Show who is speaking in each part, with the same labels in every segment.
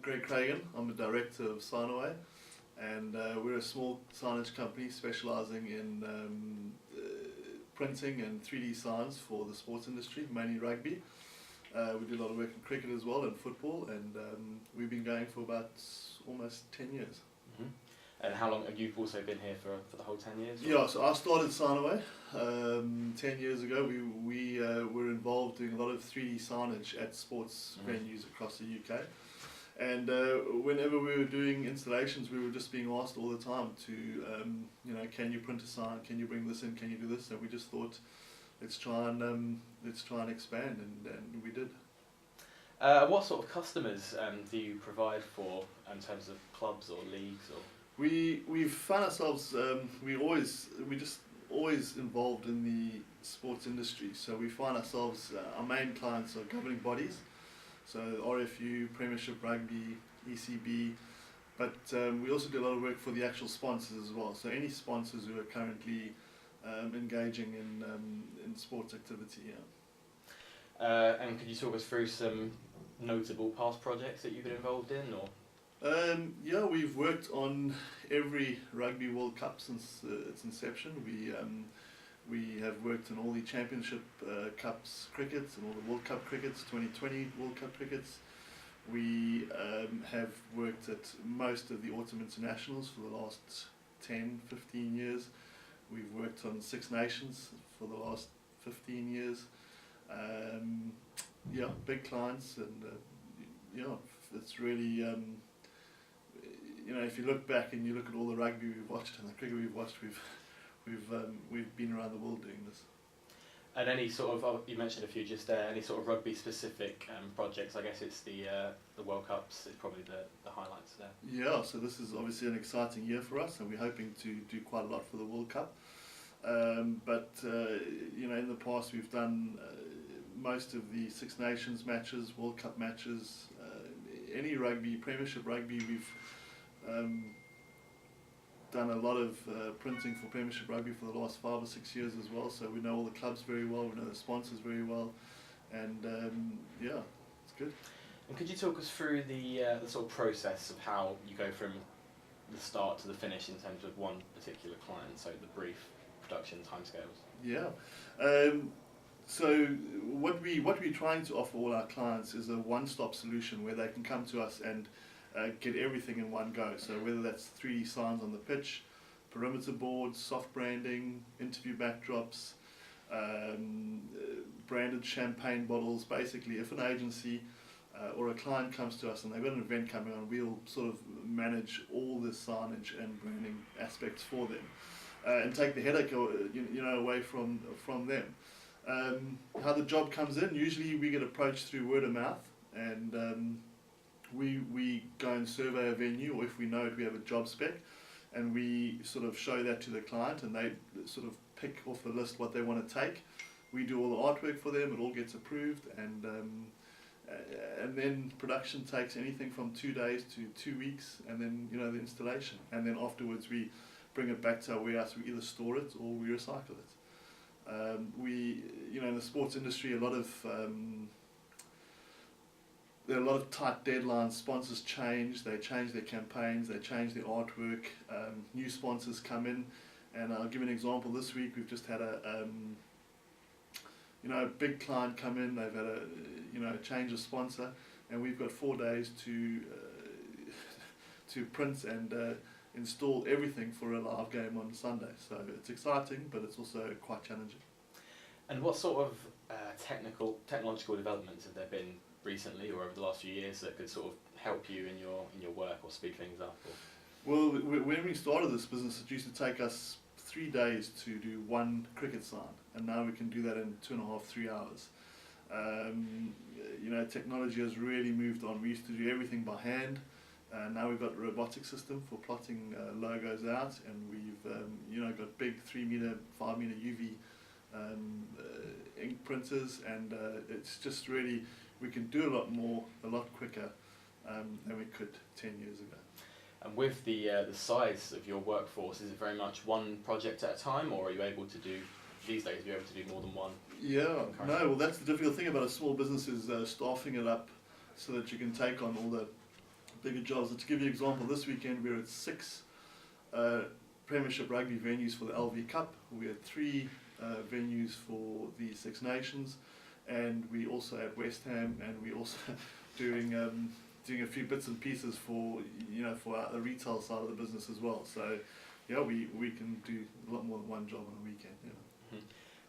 Speaker 1: I'm Craigen. I'm the director of SignAway, and we're a small signage company specialising in printing and 3D signs for the sports industry, mainly rugby. We do a lot of work in cricket as well and football, and we've been going for about almost 10 years.
Speaker 2: Mm-hmm. And how long have you also been here for the whole 10 years? Or?
Speaker 1: Yeah, so I started SignAway 10 years ago. We were involved doing a lot of 3D signage at sports venues across the UK. And whenever we were doing installations, we were just being asked all the time to, can you print a sign? Can you bring this in? Can you do this? And we just thought, let's try and expand, and we did.
Speaker 2: What sort of customers do you provide for in terms of clubs or leagues? Or
Speaker 1: We've found ourselves we're just always involved in the sports industry. So we find ourselves our main clients are governing bodies, so RFU, Premiership Rugby, ECB, but we also do a lot of work for the actual sponsors as well. So any sponsors who are currently engaging in sports activity. Yeah.
Speaker 2: And could you talk us through some notable past projects that you've been involved in, or?
Speaker 1: Yeah, we've worked on every Rugby World Cup since its inception. We have worked on all the Championship Cups crickets and all the World Cup crickets, 2020 World Cup crickets. We have worked at most of the autumn internationals for the last 10, 15 years. We've worked on Six Nations for the last 15 years. Yeah, big clients, and it's really, if you look back and you look at all the rugby we've watched and the cricket we've watched, we've been around the world doing this.
Speaker 2: And any sort of, you mentioned a few just there, any sort of rugby specific projects? I guess it's the World Cups is probably the highlights there.
Speaker 1: Yeah, so this is obviously an exciting year for us, and we're hoping to do quite a lot for the World Cup. But in the past we've done most of the Six Nations matches, World Cup matches, any rugby, Premiership Rugby. We've done a lot of printing for Premiership Rugby for the last 5 or 6 years as well, so we know all the clubs very well, we know the sponsors very well, and yeah, it's good.
Speaker 2: And could you talk us through the sort of process of how you go from the start to the finish in terms of one particular client, so the brief, production, timescales?
Speaker 1: Yeah. So what we're trying to offer all our clients is a one-stop solution where they can come to us and get everything in one go. So whether that's 3D signs on the pitch, perimeter boards, soft branding, interview backdrops, branded champagne bottles. Basically, if an agency or a client comes to us and they've got an event coming on, we'll sort of manage all the signage and branding aspects for them and take the headache away from them. How the job comes in, usually we get approached through word of mouth, and we go and survey a venue, or if we know it, we have a job spec, and we sort of show that to the client, and they sort of pick off the list what they want to take. We do all the artwork for them, it all gets approved, and then production takes anything from 2 days to 2 weeks, and then the installation, and then afterwards we bring it back to our warehouse. We either store it or we recycle it. In the sports industry, there are a lot of tight deadlines. Sponsors change, they change their campaigns, they change their artwork, new sponsors come in, and I'll give you an example. This week we've just had a big client come in. They've had a change of sponsor, and we've got 4 days to print and install everything for a live game on Sunday. So it's exciting, but it's also quite challenging. And
Speaker 2: what sort of technological developments have there been recently or over the last few years that could sort of help you in your work or speed things up? Or?
Speaker 1: Well, when we started this business, it used to take us 3 days to do one cricket sign, and now we can do that in 2.5, 3 hours. Technology has really moved on. We used to do everything by hand. Now we've got a robotic system for plotting logos out, and we've got big 3 meter, 5 meter UV ink printers, and it's just really, we can do a lot more, a lot quicker than we could 10 years ago.
Speaker 2: And with the size of your workforce, is it very much one project at a time, or are you able to do, these days, are you able to do more than one?
Speaker 1: Yeah, no, well that's the difficult thing about a small business is staffing it up so that you can take on all the bigger jobs. To give you an example, this weekend we're at 6 Premiership rugby venues for the LV Cup. We had 3 venues for the Six Nations, and we also at West Ham, and we also doing a few bits and pieces for the retail side of the business as well. So yeah, we can do a lot more than one job on a weekend. Yeah.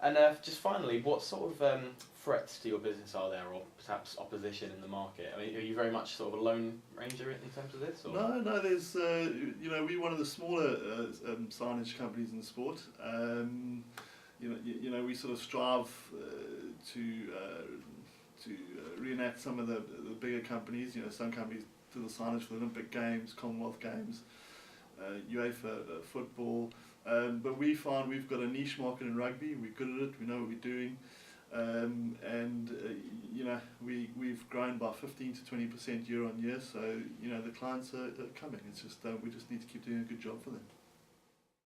Speaker 2: And just finally, what sort of threats to your business are there, or perhaps opposition in the market? I mean, are you very much sort of a lone ranger in terms of this? Or?
Speaker 1: No. There's we're one of the smaller signage companies in the sport. We sort of strive to reenact some of the bigger companies. Some companies do the signage for the Olympic Games, Commonwealth Games, UEFA football. But we find we've got a niche market in rugby. We're good at it. We know what we're doing, we've grown by 15 to 20% year on year. So the clients are coming. It's just we just need to keep doing a good job for them.